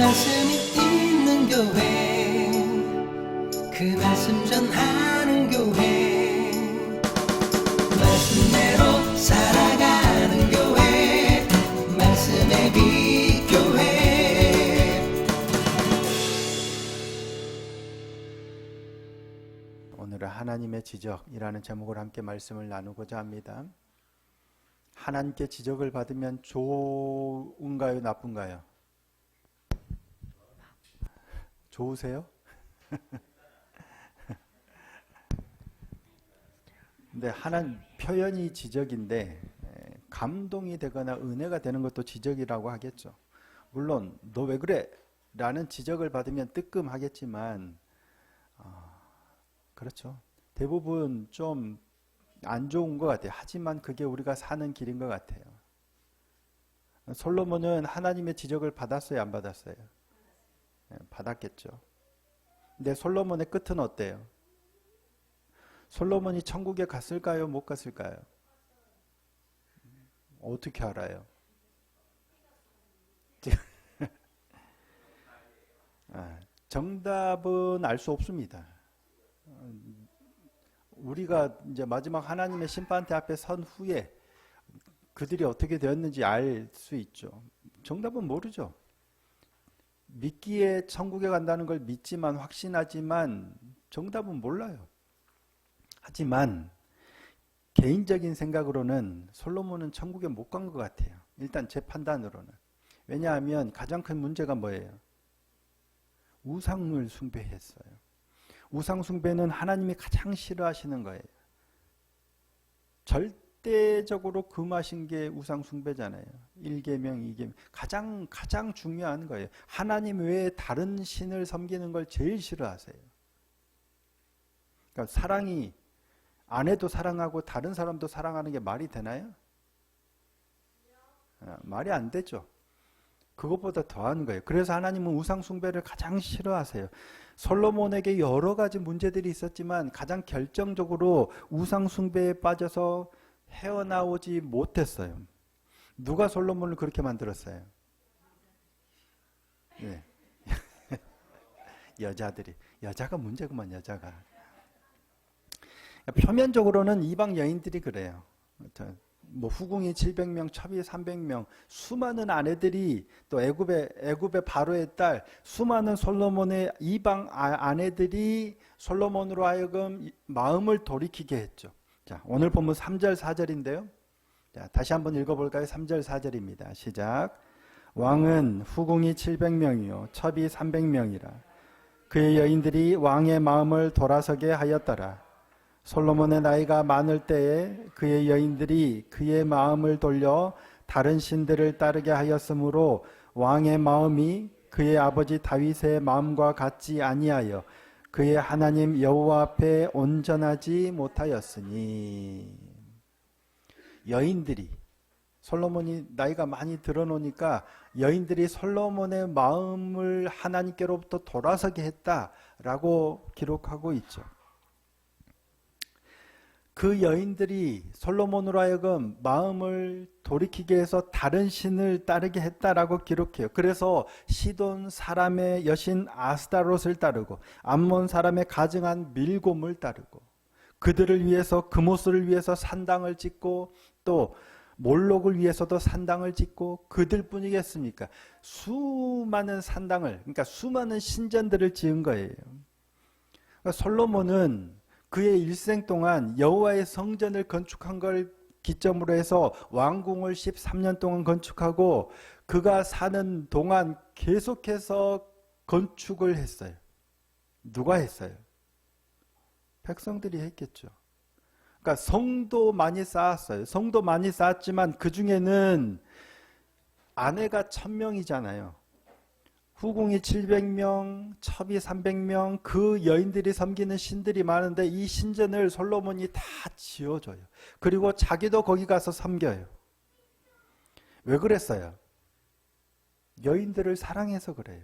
말씀이 있는 교회, 그 말씀 전하는 교회, 말씀대로 살아가는 교회, 말씀의 빛 교회. 오늘은 하나님의 지적이라는 제목으로 함께 말씀을 나누고자 합니다. 하나님께 지적을 받으면 좋은가요, 나쁜가요? 좋으세요? 근데 하나님 표현이 지적인데 감동이 되거나 은혜가 되는 것도 지적이라고 하겠죠. 물론 너 왜 그래? 라는 지적을 받으면 뜨끔하겠지만 그렇죠. 대부분 좀 안 좋은 것 같아요. 하지만 그게 우리가 사는 길인 것 같아요. 솔로몬은 하나님의 지적을 받았어요, 안 받았어요? 받았겠죠. 근데 솔로몬의 끝은 어때요? 솔로몬이 천국에 갔을까요? 못 갔을까요? 어떻게 알아요? 정답은 알 수 없습니다. 우리가 이제 마지막 하나님의 심판대 앞에 선 후에 그들이 어떻게 되었는지 알 수 있죠. 정답은 모르죠. 믿기에 천국에 간다는 걸 믿지만 확신하지만 정답은 몰라요. 하지만 개인적인 생각으로는 솔로몬은 천국에 못 간 것 같아요. 일단 제 판단으로는. 왜냐하면 가장 큰 문제가 뭐예요? 우상을 숭배했어요. 우상 숭배는 하나님이 가장 싫어하시는 거예요. 절대적으로 금하신 게 우상 숭배잖아요. 1계명, 2계명. 가장 중요한 거예요. 하나님 외에 다른 신을 섬기는 걸 제일 싫어하세요. 그러니까 사랑이 아내도 사랑하고 다른 사람도 사랑하는 게 말이 되나요? 말이 안 되죠. 그것보다 더한 거예요. 그래서 하나님은 우상 숭배를 가장 싫어하세요. 솔로몬에게 여러 가지 문제들이 있었지만 가장 결정적으로 우상 숭배에 빠져서 헤어나오지 못했어요. 누가 솔로몬을 그렇게 만들었어요? 네. 여자들이. 여자가 문제구만, 여자가. 표면적으로는 이방 여인들이 그래요. 후궁이 700명, 첩이 300명, 수많은 아내들이 또 애굽의 바로의 딸, 수많은 솔로몬의 이방 아내들이 솔로몬으로 하여금 마음을 돌이키게 했죠. 자, 오늘 본문 3절 4절인데요. 자, 다시 한번 읽어볼까요? 3절 4절입니다. 시작. 왕은 후궁이 700명이요 첩이 300명이라 그의 여인들이 왕의 마음을 돌아서게 하였더라. 솔로몬의 나이가 많을 때에 그의 여인들이 그의 마음을 돌려 다른 신들을 따르게 하였으므로 왕의 마음이 그의 아버지 다윗의 마음과 같지 아니하여 그의 하나님 여호와 앞에 온전하지 못하였으니. 여인들이 솔로몬이 나이가 많이 들어놓으니까 여인들이 솔로몬의 마음을 하나님께로부터 돌아서게 했다라고 기록하고 있죠. 그 여인들이 솔로몬으로 하여금 마음을 돌이키게 해서 다른 신을 따르게 했다라고 기록해요. 그래서 시돈 사람의 여신 아스타롯을 따르고 암몬 사람의 가증한 밀곰을 따르고 그들을 위해서 그모스를 위해서 산당을 짓고 또 몰록을 위해서도 산당을 짓고 그들뿐이겠습니까? 수많은 산당을, 그러니까 수많은 신전들을 지은 거예요. 그러니까 솔로몬은 그의 일생 동안 여호와의 성전을 건축한 걸 기점으로 해서 왕궁을 13년 동안 건축하고 그가 사는 동안 계속해서 건축을 했어요. 누가 했어요? 백성들이 했겠죠. 그러니까 성도 많이 쌓았어요. 성도 많이 쌓았지만 그 중에는 아내가 1000명이잖아요. 후궁이 700명, 첩이 300명, 그 여인들이 섬기는 신들이 많은데 이 신전을 솔로몬이 다 지어줘요. 그리고 자기도 거기 가서 섬겨요. 왜 그랬어요? 여인들을 사랑해서 그래요.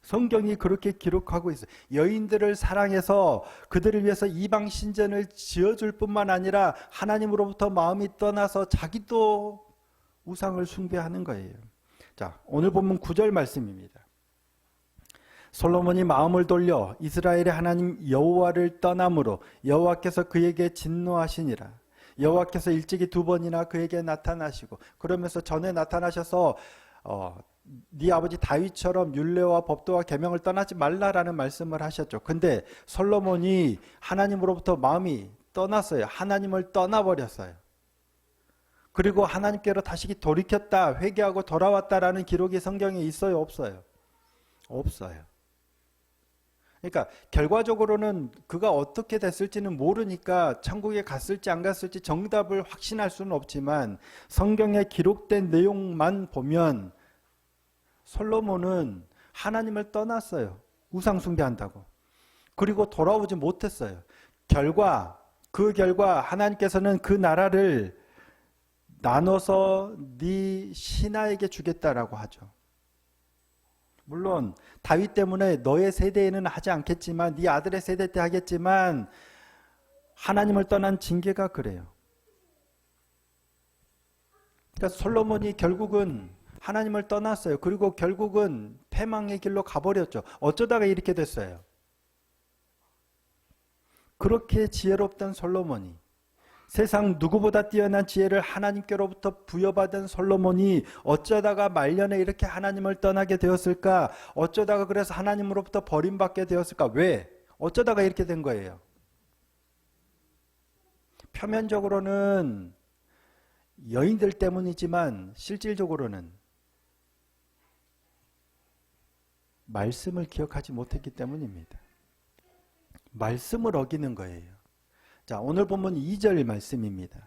성경이 그렇게 기록하고 있어요. 여인들을 사랑해서 그들을 위해서 이방 신전을 지어줄 뿐만 아니라 하나님으로부터 마음이 떠나서 자기도 우상을 숭배하는 거예요. 자, 오늘 본문 9절 말씀입니다. 솔로몬이 마음을 돌려 이스라엘의 하나님 여호와를 떠남으로 여호와께서 그에게 진노하시니라. 여호와께서 일찍이 2번이나 그에게 나타나시고, 그러면서 전에 나타나셔서 네 아버지 다윗처럼 율례와 법도와 계명을 떠나지 말라라는 말씀을 하셨죠. 근데 솔로몬이 하나님으로부터 마음이 떠났어요. 하나님을 떠나버렸어요. 그리고 하나님께로 다시 돌이켰다, 회개하고 돌아왔다라는 기록이 성경에 있어요, 없어요? 없어요. 그러니까 결과적으로는 그가 어떻게 됐을지는 모르니까 천국에 갔을지 안 갔을지 정답을 확신할 수는 없지만, 성경에 기록된 내용만 보면 솔로몬은 하나님을 떠났어요. 우상 숭배한다고. 그리고 돌아오지 못했어요. 그 결과 하나님께서는 그 나라를 나눠서 네 신하에게 주겠다라고 하죠. 물론 다윗 때문에 너의 세대에는 하지 않겠지만, 네 아들의 세대 때 하겠지만, 하나님을 떠난 징계가 그래요. 그러니까 솔로몬이 결국은 하나님을 떠났어요. 그리고 결국은 패망의 길로 가버렸죠. 어쩌다가 이렇게 됐어요. 그렇게 지혜롭던 솔로몬이, 세상 누구보다 뛰어난 지혜를 하나님께로부터 부여받은 솔로몬이 어쩌다가 말년에 이렇게 하나님을 떠나게 되었을까? 어쩌다가 그래서 하나님으로부터 버림받게 되었을까? 왜? 어쩌다가 이렇게 된 거예요? 표면적으로는 여인들 때문이지만 실질적으로는 말씀을 기억하지 못했기 때문입니다. 말씀을 어기는 거예요. 자, 오늘 본문 2절 말씀입니다.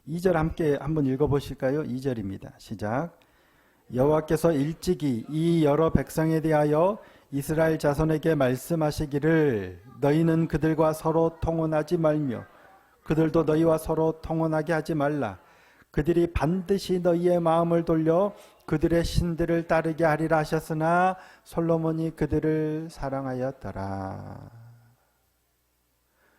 2절 함께 한번 읽어보실까요? 2절입니다. 시작. 여호와께서 일찍이 이 여러 백성에 대하여 이스라엘 자손에게 말씀하시기를 너희는 그들과 서로 통혼하지 말며 그들도 너희와 서로 통혼하게 하지 말라. 그들이 반드시 너희의 마음을 돌려 그들의 신들을 따르게 하리라 하셨으나 솔로몬이 그들을 사랑하였더라.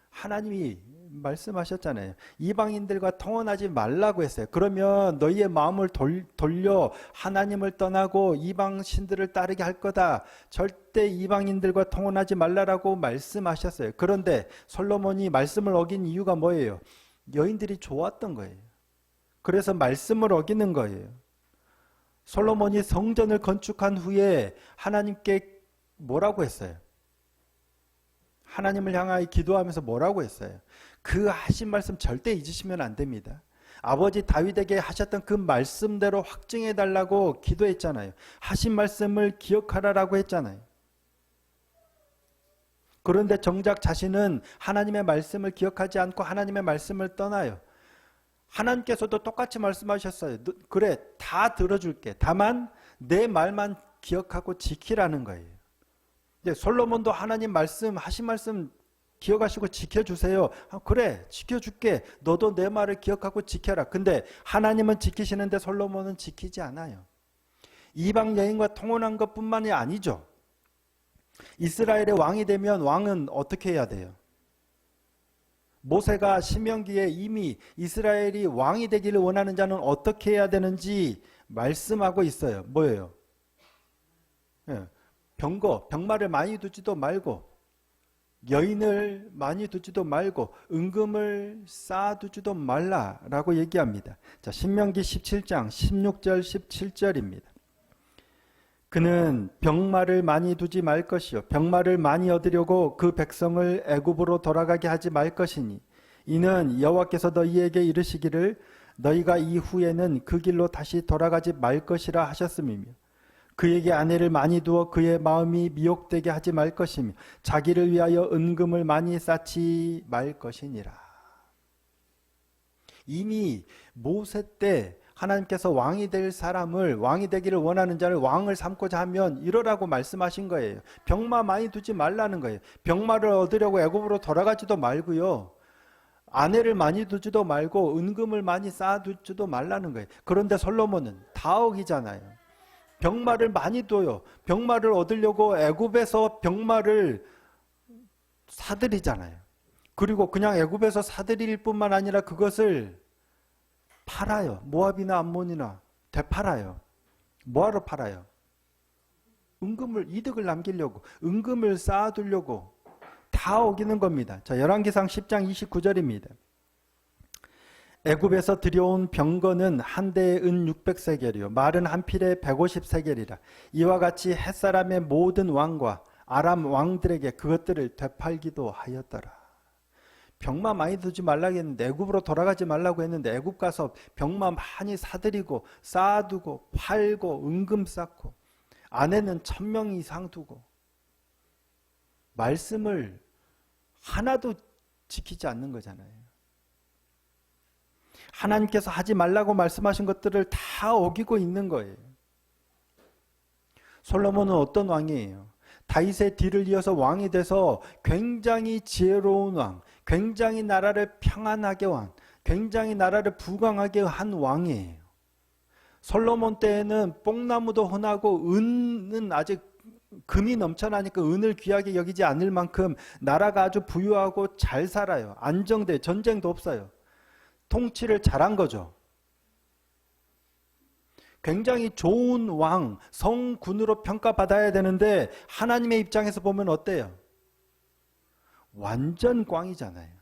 하나님이 말씀하셨잖아요. 이방인들과 통혼하지 말라고 했어요. 그러면 너희의 마음을 돌려 하나님을 떠나고 이방 신들을 따르게 할 거다. 절대 이방인들과 통혼하지 말라라고 말씀하셨어요. 그런데 솔로몬이 말씀을 어긴 이유가 뭐예요? 여인들이 좋았던 거예요. 그래서 말씀을 어기는 거예요. 솔로몬이 성전을 건축한 후에 하나님께 뭐라고 했어요? 하나님을 향하여 기도하면서 뭐라고 했어요? 그 하신 말씀 절대 잊으시면 안 됩니다. 아버지 다윗에게 하셨던 그 말씀대로 확증해 달라고 기도했잖아요. 하신 말씀을 기억하라라고 했잖아요. 그런데 정작 자신은 하나님의 말씀을 기억하지 않고 하나님의 말씀을 떠나요. 하나님께서도 똑같이 말씀하셨어요. 그래, 다 들어줄게. 다만 내 말만 기억하고 지키라는 거예요. 솔로몬도 하나님 말씀, 하신 말씀 기억하시고 지켜주세요. 그래, 지켜줄게. 너도 내 말을 기억하고 지켜라. 근데 하나님은 지키시는데 솔로몬은 지키지 않아요. 이방 여인과 통혼한 것뿐만이 아니죠. 이스라엘의 왕이 되면 왕은 어떻게 해야 돼요? 모세가 신명기에 이미 이스라엘이 왕이 되기를 원하는 자는 어떻게 해야 되는지 말씀하고 있어요. 뭐예요? 병마를 많이 두지도 말고, 여인을 많이 두지도 말고, 은금을 쌓아두지도 말라라고 얘기합니다. 자, 신명기 17장 16절 17절입니다. 그는 병마를 많이 두지 말 것이요 병마를 많이 얻으려고 그 백성을 애굽으로 돌아가게 하지 말 것이니 이는 여호와께서 너희에게 이르시기를 너희가 이후에는 그 길로 다시 돌아가지 말 것이라 하셨음이며 그에게 아내를 많이 두어 그의 마음이 미혹되게 하지 말 것이며 자기를 위하여 은금을 많이 쌓지 말 것이니라. 이미 모세 때 하나님께서 왕이 될 사람을, 왕이 되기를 원하는 자를 왕을 삼고자 하면 이러라고 말씀하신 거예요. 병마 많이 두지 말라는 거예요. 병마를 얻으려고 애굽으로 돌아가지도 말고요. 아내를 많이 두지도 말고 은금을 많이 쌓아두지도 말라는 거예요. 그런데 솔로몬은 다 어기잖아요. 병마를 많이 둬요. 병마를 얻으려고 애굽에서 병마를 사들이잖아요. 그리고 그냥 애굽에서 사들일 뿐만 아니라 그것을 팔아요. 모압이나 암몬이나 되팔아요. 뭐하러 팔아요? 은금을, 이득을 남기려고, 은금을 쌓아두려고 다 어기는 겁니다. 자, 열왕기상 10장 29절입니다. 애굽에서 들여온 병거는 한 대에 은 600세겔이요 말은 한 필에 150세겔이라. 이와 같이 햇사람의 모든 왕과 아람 왕들에게 그것들을 되팔기도 하였더라. 병마 많이 두지 말라고 했는데, 애굽으로 돌아가지 말라고 했는데 애굽 가서 병마 많이 사들이고 쌓아두고 팔고 은금 쌓고 아내는 1000명 이상 두고 말씀을 하나도 지키지 않는 거잖아요. 하나님께서 하지 말라고 말씀하신 것들을 다 어기고 있는 거예요. 솔로몬은 어떤 왕이에요? 다윗의 뒤를 이어서 왕이 돼서 굉장히 지혜로운 왕, 굉장히 나라를 평안하게 한, 굉장히 나라를 부강하게 한 왕이에요. 솔로몬 때에는 뽕나무도 흔하고 은은 아직 금이 넘쳐나니까 은을 귀하게 여기지 않을 만큼 나라가 아주 부유하고 잘 살아요. 안정돼, 전쟁도 없어요. 통치를 잘한 거죠. 굉장히 좋은 왕, 성군으로 평가받아야 되는데 하나님의 입장에서 보면 어때요? 완전 꽝이잖아요.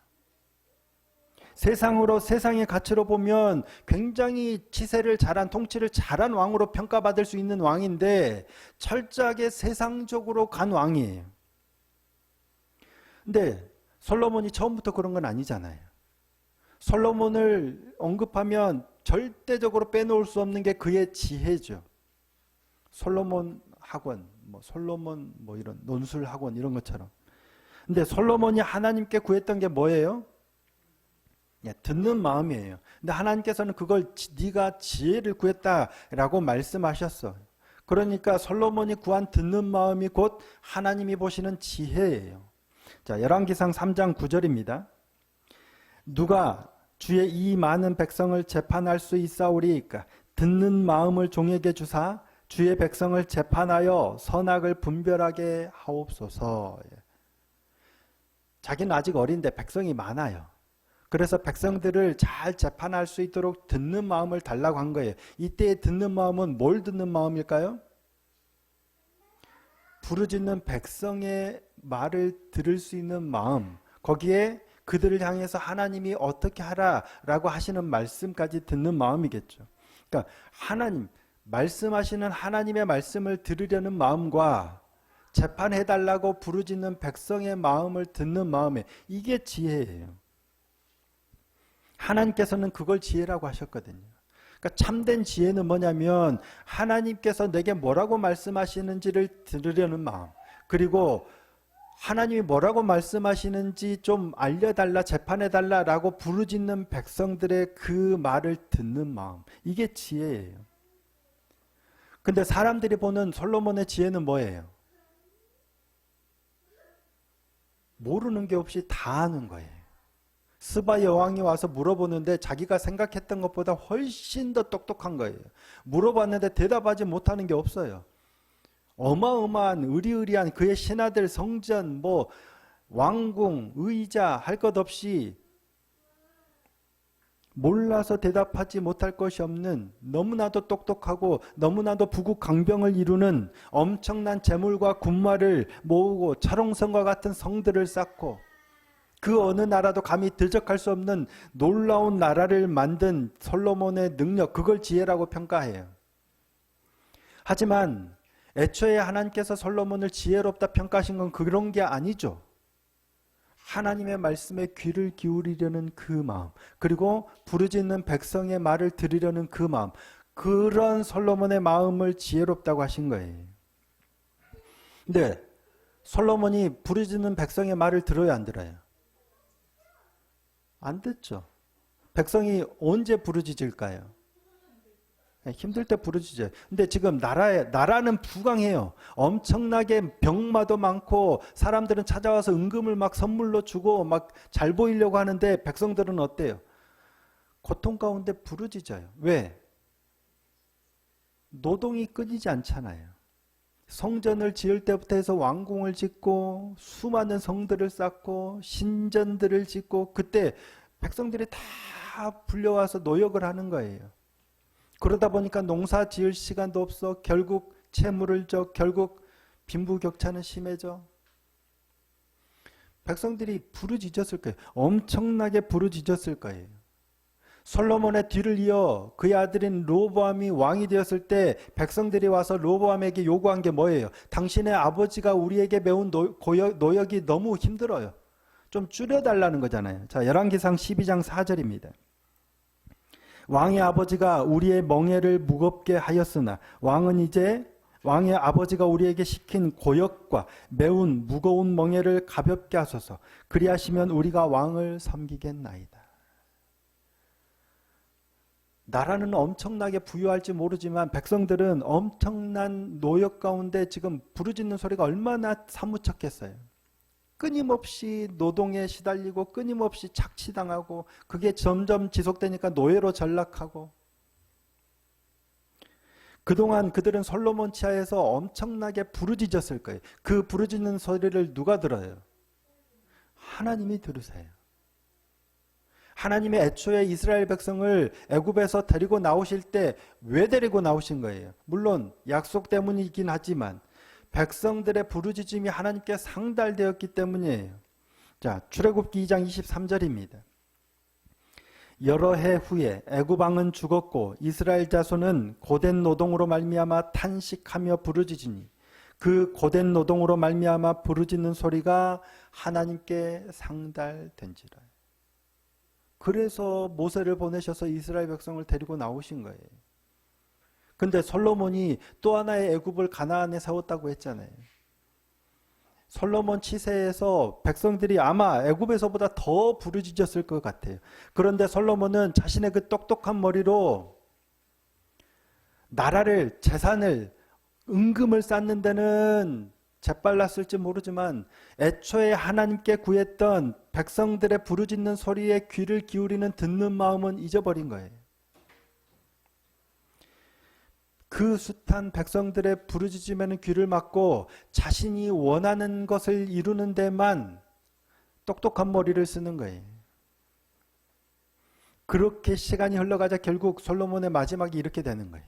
세상의 가치로 보면 굉장히 치세를 잘한, 통치를 잘한 왕으로 평가받을 수 있는 왕인데 철저하게 세상적으로 간 왕이에요. 근데 솔로몬이 처음부터 그런 건 아니잖아요. 솔로몬을 언급하면 절대적으로 빼놓을 수 없는 게 그의 지혜죠. 솔로몬 학원, 솔로몬 이런 논술 학원 이런 것처럼. 근데 솔로몬이 하나님께 구했던 게 뭐예요? 듣는 마음이에요. 근데 하나님께서는 그걸 네가 지혜를 구했다라고 말씀하셨어. 그러니까 솔로몬이 구한 듣는 마음이 곧 하나님이 보시는 지혜예요. 자, 열왕기상 3장 9절입니다. 누가 주의 이 많은 백성을 재판할 수 있사오리이까? 듣는 마음을 종에게 주사 주의 백성을 재판하여 선악을 분별하게 하옵소서. 자기는 아직 어린데 백성이 많아요. 그래서 백성들을 잘 재판할 수 있도록 듣는 마음을 달라고 한 거예요. 이때의 듣는 마음은 뭘 듣는 마음일까요? 부르짖는 백성의 말을 들을 수 있는 마음, 거기에 그들을 향해서 하나님이 어떻게 하라라고 하시는 말씀까지 듣는 마음이겠죠. 그러니까 하나님, 말씀하시는 하나님의 말씀을 들으려는 마음과 재판해달라고 부르짖는 백성의 마음을 듣는 마음에, 이게 지혜예요. 하나님께서는 그걸 지혜라고 하셨거든요. 그러니까 참된 지혜는 뭐냐면 하나님께서 내게 뭐라고 말씀하시는지를 들으려는 마음, 그리고 하나님이 뭐라고 말씀하시는지 좀 알려달라, 재판해달라라고 부르짖는 백성들의 그 말을 듣는 마음, 이게 지혜예요. 근데 사람들이 보는 솔로몬의 지혜는 뭐예요? 모르는 게 없이 다 아는 거예요. 스바 여왕이 와서 물어보는데 자기가 생각했던 것보다 훨씬 더 똑똑한 거예요. 물어봤는데 대답하지 못하는 게 없어요. 어마어마한 의리의리한 그의 신하들, 성전, 왕궁, 의자 할 것 없이 몰라서 대답하지 못할 것이 없는, 너무나도 똑똑하고 너무나도 부국강병을 이루는 엄청난 재물과 군마를 모으고 철옹성과 같은 성들을 쌓고 그 어느 나라도 감히 들적할 수 없는 놀라운 나라를 만든 솔로몬의 능력, 그걸 지혜라고 평가해요. 하지만 애초에 하나님께서 솔로몬을 지혜롭다 평가하신 건 그런 게 아니죠. 하나님의 말씀에 귀를 기울이려는 그 마음, 그리고 부르짖는 백성의 말을 들으려는 그 마음, 그런 솔로몬의 마음을 지혜롭다고 하신 거예요. 근데 솔로몬이 부르짖는 백성의 말을 들어야 안 들어요? 안 듣죠. 백성이 언제 부르짖을까요? 힘들 때 부르짖어요. 근데 지금 나라는 부강해요. 엄청나게 병마도 많고 사람들은 찾아와서 은금을 막 선물로 주고 막 잘 보이려고 하는데 백성들은 어때요? 고통 가운데 부르짖어요. 왜? 노동이 끊이지 않잖아요. 성전을 지을 때부터 해서 왕궁을 짓고 수많은 성들을 쌓고 신전들을 짓고, 그때 백성들이 다 불려와서 노역을 하는 거예요. 그러다 보니까 농사 지을 시간도 없어. 결국 채무를 져. 결국 빈부격차는 심해져. 백성들이 부르짖었을 거예요. 엄청나게 부르짖었을 거예요. 솔로몬의 뒤를 이어 그의 아들인 르호보암이 왕이 되었을 때 백성들이 와서 르호보암에게 요구한 게 뭐예요? 당신의 아버지가 우리에게 매운 노역이 너무 힘들어요. 좀 줄여달라는 거잖아요. 자, 열왕기상 12장 4절입니다. 왕의 아버지가 우리의 멍에를 무겁게 하였으나 왕의 아버지가 우리에게 시킨 고역과 매운 무거운 멍에를 가볍게 하소서. 그리하시면 우리가 왕을 섬기겠나이다. 나라는 엄청나게 부유할지 모르지만 백성들은 엄청난 노역 가운데 지금 부르짖는 소리가 얼마나 사무쳤겠어요. 끊임없이 노동에 시달리고 끊임없이 착취당하고 그게 점점 지속되니까 노예로 전락하고 그동안 그들은 솔로몬 치하에서 엄청나게 부르짖었을 거예요. 그 부르짖는 소리를 누가 들어요? 하나님이 들으세요. 하나님의 애초에 이스라엘 백성을 애굽에서 데리고 나오실 때 왜 데리고 나오신 거예요? 물론 약속 때문이긴 하지만 백성들의 부르짖음이 하나님께 상달되었기 때문이에요. 자, 출애굽기 2장 23절입니다. 여러 해 후에 애굽 왕은 죽었고 이스라엘 자손은 고된 노동으로 말미암아 탄식하며 부르짖으니 그 고된 노동으로 말미암아 부르짖는 소리가 하나님께 상달된지라. 그래서 모세를 보내셔서 이스라엘 백성을 데리고 나오신 거예요. 근데 솔로몬이 또 하나의 애굽을 가나안에 세웠다고 했잖아요. 솔로몬 치세에서 백성들이 아마 애굽에서보다 더 부르짖었을 것 같아요. 그런데 솔로몬은 자신의 그 똑똑한 머리로 나라를, 재산을, 은금을 쌓는 데는 재빨랐을지 모르지만 애초에 하나님께 구했던 백성들의 부르짖는 소리에 귀를 기울이는 듣는 마음은 잊어버린 거예요. 그 숱한 백성들의 부르짖음에는 귀를 막고 자신이 원하는 것을 이루는 데만 똑똑한 머리를 쓰는 거예요. 그렇게 시간이 흘러가자 결국 솔로몬의 마지막이 이렇게 되는 거예요.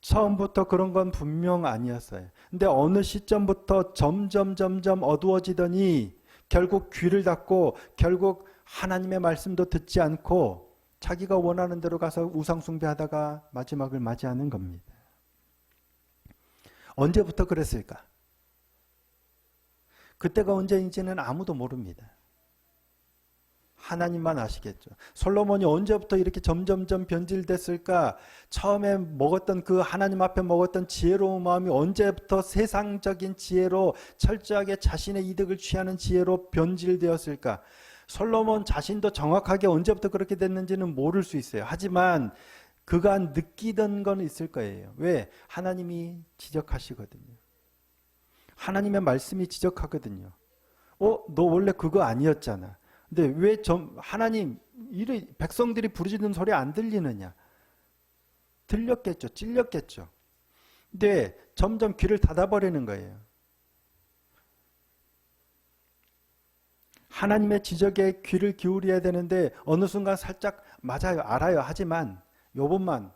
처음부터 그런 건 분명 아니었어요. 근데 어느 시점부터 점점 어두워지더니 결국 귀를 닫고 결국 하나님의 말씀도 듣지 않고 자기가 원하는 대로 가서 우상 숭배하다가 마지막을 맞이하는 겁니다. 언제부터 그랬을까? 그때가 언제인지는 아무도 모릅니다. 하나님만 아시겠죠. 솔로몬이 언제부터 이렇게 점점 변질됐을까? 처음에 먹었던 그 하나님 앞에 먹었던 지혜로운 마음이 언제부터 세상적인 지혜로 철저하게 자신의 이득을 취하는 지혜로 변질되었을까? 솔로몬 자신도 정확하게 언제부터 그렇게 됐는지는 모를 수 있어요. 하지만 그간 느끼던 건 있을 거예요. 왜? 하나님이 지적하시거든요. 하나님의 말씀이 지적하거든요. 너 원래 그거 아니었잖아. 근데 왜 하나님 백성들이 부르짖는 소리 안 들리느냐? 들렸겠죠. 찔렸겠죠. 근데 점점 귀를 닫아버리는 거예요. 하나님의 지적에 귀를 기울여야 되는데 어느 순간 살짝 맞아요. 알아요. 하지만 요번만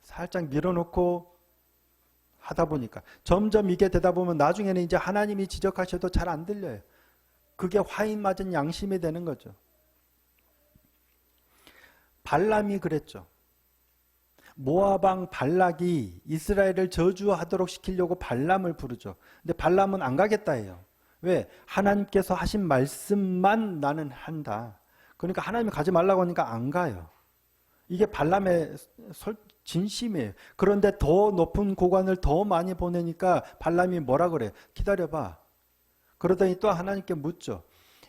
살짝 밀어놓고 하다 보니까 점점 이게 되다 보면 나중에는 이제 하나님이 지적하셔도 잘 안 들려요. 그게 화인 맞은 양심이 되는 거죠. 발람이 그랬죠. 모압 왕 발락이 이스라엘을 저주하도록 시키려고 발람을 부르죠. 근데 발람은 안 가겠다 해요. 왜? 하나님께서 하신 말씀만 나는 한다. 그러니까 하나님이 가지 말라고 하니까 안 가요. 이게 발람의 진심이에요. 그런데 더 높은 고관을 더 많이 보내니까 발람이 뭐라 그래요? 기다려봐. 그러더니 또 하나님께 묻죠.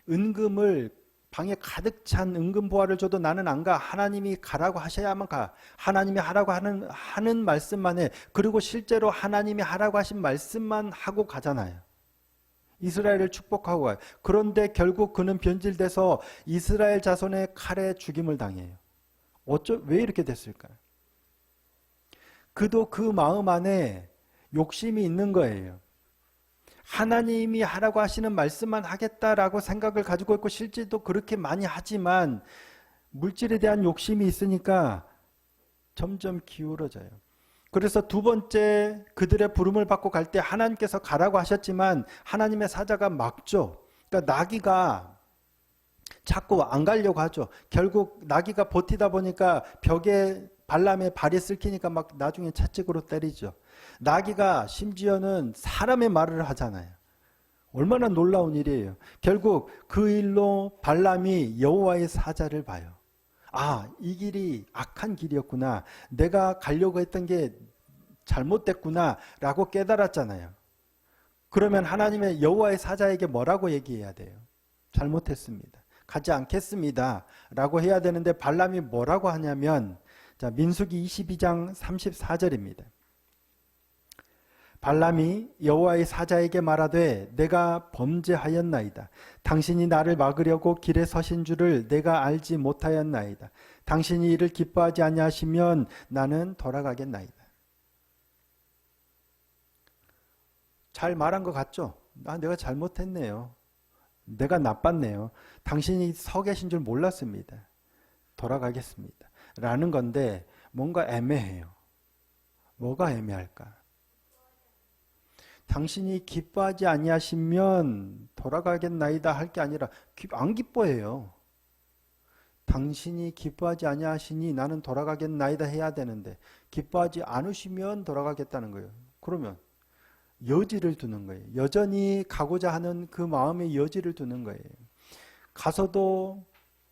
은금을 방에 가득 찬 은금 보화를 줘도 나는 안 가. 하나님이 가라고 하셔야만 가. 하나님이 하라고 하는 말씀만 해. 그리고 실제로 하나님이 하라고 하신 말씀만 하고 가잖아요. 이스라엘을 축복하고 가요. 그런데 결국 그는 변질돼서 이스라엘 자손의 칼에 죽임을 당해요. 왜 이렇게 됐을까요? 그도 그 마음 안에 욕심이 있는 거예요. 하나님이 하라고 하시는 말씀만 하겠다라고 생각을 가지고 있고 실제도 그렇게 많이 하지만 물질에 대한 욕심이 있으니까 점점 기울어져요. 그래서 두 번째 그들의 부름을 받고 갈 때 하나님께서 가라고 하셨지만 하나님의 사자가 막죠. 그러니까 나귀가 자꾸 안 가려고 하죠. 결국 나귀가 버티다 보니까 벽에 발람의 발이 쓸키니까 막 나중에 채찍으로 때리죠. 나귀가 심지어는 사람의 말을 하잖아요. 얼마나 놀라운 일이에요. 결국 그 일로 발람이 여호와의 사자를 봐요. 아, 이 길이 악한 길이었구나. 내가 가려고 했던 게 잘못됐구나 라고 깨달았잖아요. 그러면 하나님의 여호와의 사자에게 뭐라고 얘기해야 돼요? 잘못했습니다. 가지 않겠습니다 라고 해야 되는데 발람이 뭐라고 하냐면, 자, 민수기 22장 34절입니다. 발람이 여호와의 사자에게 말하되 내가 범죄하였나이다. 당신이 나를 막으려고 길에 서신 줄을 내가 알지 못하였나이다. 당신이 이를 기뻐하지 아니하시면 나는 돌아가겠나이다. 잘 말한 것 같죠? 아, 내가 잘못했네요. 내가 나빴네요. 당신이 서 계신 줄 몰랐습니다. 돌아가겠습니다. 라는 건데 뭔가 애매해요. 뭐가 애매할까? 당신이 기뻐하지 아니하시면 돌아가겠나이다 할 게 아니라 안 기뻐해요. 당신이 기뻐하지 아니하시니 나는 돌아가겠나이다 해야 되는데 기뻐하지 않으시면 돌아가겠다는 거예요. 그러면 여지를 두는 거예요. 여전히 가고자 하는 그 마음의 여지를 두는 거예요. 가서도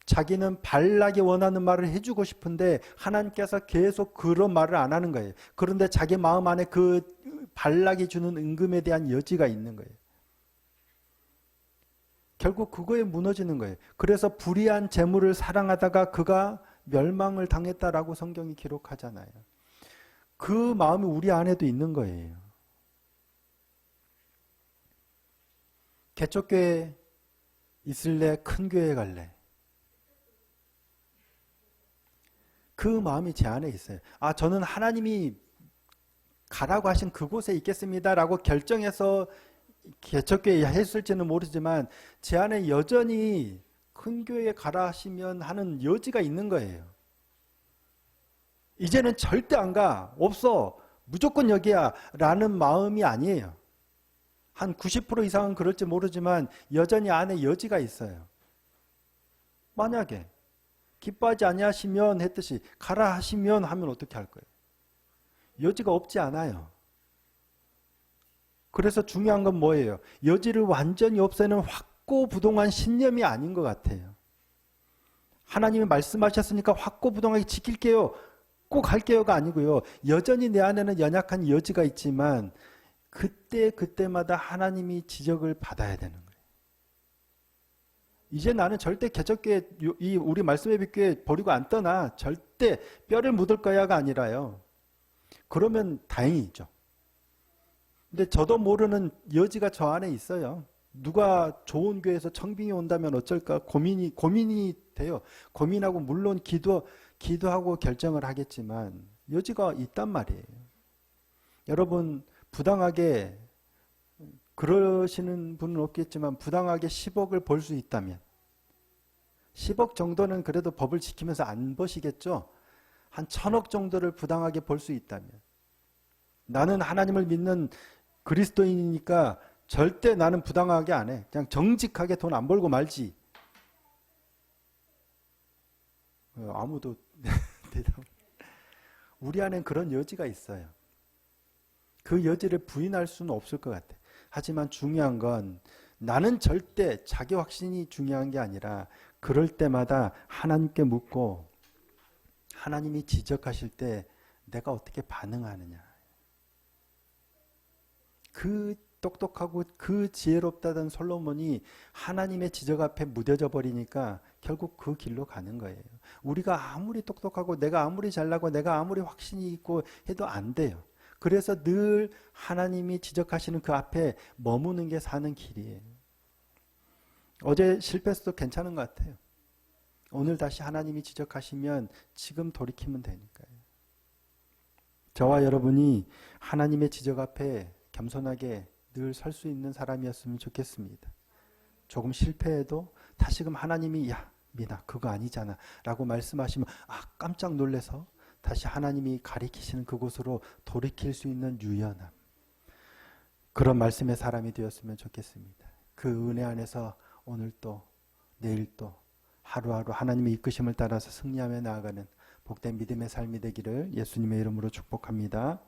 자기는 발락이 원하는 말을 해주고 싶은데 하나님께서 계속 그런 말을 안 하는 거예요. 그런데 자기 마음 안에 그 발락이 주는 은금에 대한 여지가 있는 거예요. 결국 그거에 무너지는 거예요. 그래서 불의한 재물을 사랑하다가 그가 멸망을 당했다라고 성경이 기록하잖아요. 그 마음이 우리 안에도 있는 거예요. 개척교회 있을래? 큰 교회 갈래? 그 마음이 제 안에 있어요. 아, 저는 하나님이 가라고 하신 그곳에 있겠습니다라고 결정해서 개척교회에 했을지는 모르지만 제 안에 여전히 큰 교회에 가라 하시면 하는 여지가 있는 거예요. 이제는 절대 안 가. 없어. 무조건 여기야. 라는 마음이 아니에요. 한 90% 이상은 그럴지 모르지만 여전히 안에 여지가 있어요. 만약에 기뻐하지 아니하시면 했듯이 가라 하시면 하면 어떻게 할 거예요? 여지가 없지 않아요. 그래서 중요한 건 뭐예요? 여지를 완전히 없애는 확고부동한 신념이 아닌 것 같아요. 하나님이 말씀하셨으니까 확고부동하게 지킬게요. 꼭 할게요가 아니고요. 여전히 내 안에는 연약한 여지가 있지만 그때마다 하나님이 지적을 받아야 되는 거예요. 이제 나는 절대 개척교회, 이 우리 말씀의 빛교회 버리고 안 떠나. 절대 뼈를 묻을 거야가 아니라요. 그러면 다행이죠. 근데 저도 모르는 여지가 저 안에 있어요. 누가 좋은 교회에서 청빙이 온다면 어쩔까 고민이 돼요. 고민하고 물론 기도하고 결정을 하겠지만 여지가 있단 말이에요. 여러분 부당하게 그러시는 분은 없겠지만 부당하게 10억을 벌 수 있다면 10억 정도는 그래도 법을 지키면서 안 버시겠죠? 한 1000억 정도를 부당하게 벌 수 있다면 나는 하나님을 믿는 그리스도인이니까 절대 나는 부당하게 안 해. 그냥 정직하게 돈 안 벌고 말지. 아무도 대답. 우리 안엔 그런 여지가 있어요. 그 여지를 부인할 수는 없을 것 같아. 하지만 중요한 건 나는 절대 자기 확신이 중요한 게 아니라 그럴 때마다 하나님께 묻고 하나님이 지적하실 때 내가 어떻게 반응하느냐. 그 똑똑하고 그 지혜롭다던 솔로몬이 하나님의 지적 앞에 무뎌져 버리니까 결국 그 길로 가는 거예요. 우리가 아무리 똑똑하고 내가 아무리 잘나고 내가 아무리 확신이 있고 해도 안 돼요. 그래서 늘 하나님이 지적하시는 그 앞에 머무는 게 사는 길이에요. 어제 실패했어도 괜찮은 것 같아요. 오늘 다시 하나님이 지적하시면 지금 돌이키면 되니까요. 저와 여러분이 하나님의 지적 앞에 겸손하게 늘 설 수 있는 사람이었으면 좋겠습니다. 조금 실패해도 다시금 하나님이 야 민아 그거 아니잖아 라고 말씀하시면 아 깜짝 놀라서 다시 하나님이 가리키시는 그곳으로 돌이킬 수 있는 유연함, 그런 말씀의 사람이 되었으면 좋겠습니다. 그 은혜 안에서 오늘 또 내일 또 하루하루 하나님의 이끄심을 따라서 승리하며 나아가는 복된 믿음의 삶이 되기를 예수님의 이름으로 축복합니다.